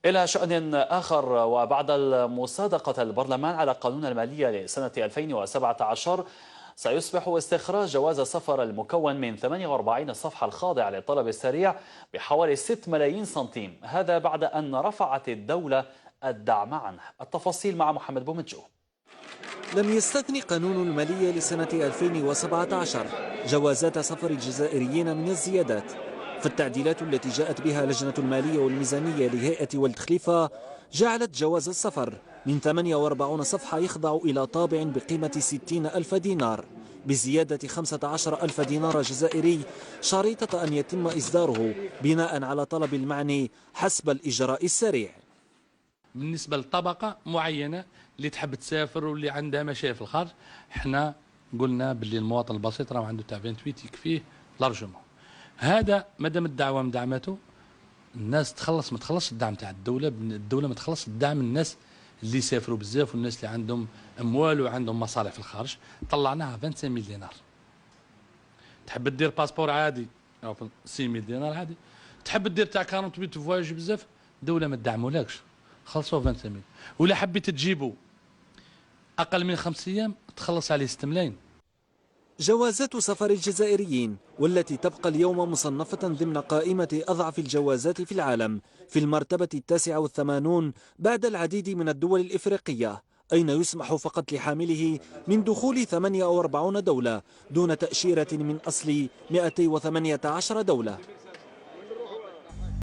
إلى شأن آخر، وبعد مصادقة البرلمان على قانون المالية لسنة 2017 سيصبح استخراج جواز السفر المكون من 48 صفحة الخاضع للطلب السريع بحوالي 6 ملايين سنتيم، هذا بعد أن رفعت الدولة الدعم عنه. التفاصيل مع محمد بومجو. لم يستثني قانون المالية لسنة 2017 جوازات سفر الجزائريين من الزيادات، فالتعديلات التي جاءت بها لجنة المالية والميزانية لهيئة ولد خليفة جعلت جواز السفر من 48 صفحة يخضع إلى طابع بقيمة 60 ألف دينار بزيادة 15 ألف دينار جزائري، شريطة أن يتم إصداره بناء على طلب المعني حسب الإجراء السريع. بالنسبة لطبقة معينة اللي تحب تسافر واللي عندها مشاكل في الخارج، احنا قلنا باللي المواطن البسيط راه عنده تاع 28 يكفيه لارجومون. هذا مادام الدعوة مدعمته الناس تخلص، ما تخلصش الدعم تاع الدولة ما تخلص الدعم الناس اللي يسافروا بزاف والناس اللي عندهم اموال وعندهم مصالح في الخارج. طلعناها 25 دينار. تحب تدير باسبور عادي 6000 دينار عادي، تحب دير تاع 48 فواياج بزاف الدولة ما تدعمولكش، خلصوا 25. ولا حبيت تجيبوا اقل من 5 ايام تخلص عليه 6 ملايين. جوازات سفر الجزائريين والتي تبقى اليوم مصنفة ضمن قائمة أضعف الجوازات في العالم في المرتبة 89 بعد العديد من الدول الإفريقية، أين يسمح فقط لحامله من دخول 48 دولة دون تأشيرة من أصل 218 دولة.